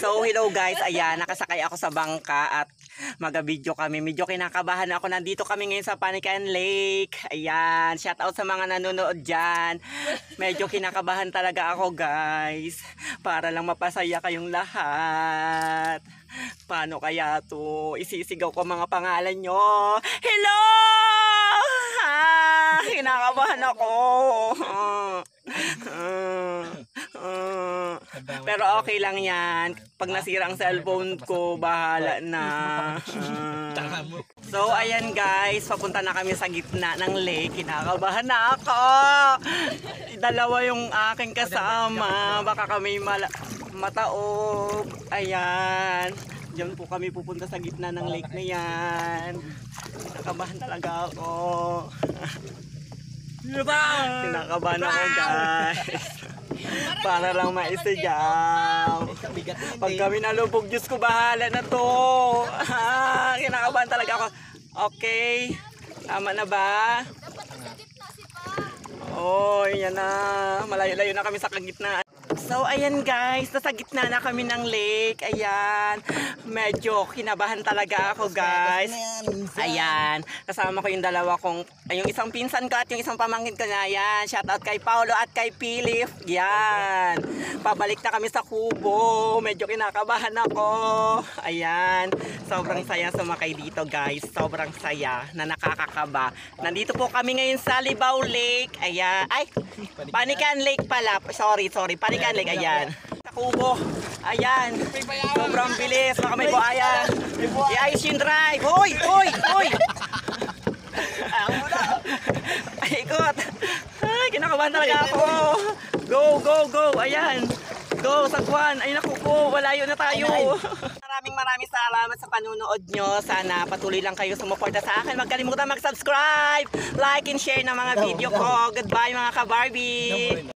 So hello guys, ayan, nakasakay ako sa bangka at mag-video kami. Medyo kinakabahan ako. Nandito kami ngayon sa Panican Lake. Ayan, shout out sa mga nanonood dyan. Medyo kinakabahan talaga ako guys. Para lang mapasaya kayong lahat. Paano kaya to? Isisigaw ko mga pangalan nyo. Hello! Kinakabahan ako. Pero okay lang yan. Pag nasira ang cellphone ko, bahala na. So ayan guys, papunta na kami sa gitna ng lake. Kinakabahan na ako. Dalawa yung aking kasama. Baka kami mataob. Ayan. Diyan po kami pupunta sa gitna ng lake na yan. Nakabahan talaga ako. Kinakabahan ako guys. Para lang maisigaw. Pag kami nalubog, Diyos ko, bahala na to. Kinakabahan talaga ako. Okay. Tama na ba? Oh, yan na. Malayo-layo na kami sa kagitnaan. So, ayan guys, nasa gitna na kami ng lake. Ayan, medyo kinabahan talaga ako guys. Ayan, kasama ko yung dalawa kong, yung isang pinsan ko at yung isang pamangkin ko na. Ayan, shout out kay Paulo at kay Philip. Ayan, pabalik na kami sa kubo. Medyo kinakabahan ako. Ayan, sobrang saya sumakay dito guys. Sobrang saya na nakakakaba. Nandito po kami ngayon sa Libao Lake. Ayan, ay, Panican Lake pala. Sorry, Panican Lake, ayan. Sa kubo, ayan. Sobrang bilis, baka may buhaya. I-ice yung drive. Hoy! Ay, ikot. Ay, kinakabahan talaga ako. Go, ayan. Go, sagwan. Ay, naku po, walayo na tayo. Maraming salamat sa panunood nyo. Sana patuloy lang kayo sumuporta sa akin. Huwag kalimutan mag-subscribe, like and share ng mga video ko. Goodbye mga ka-Barbie.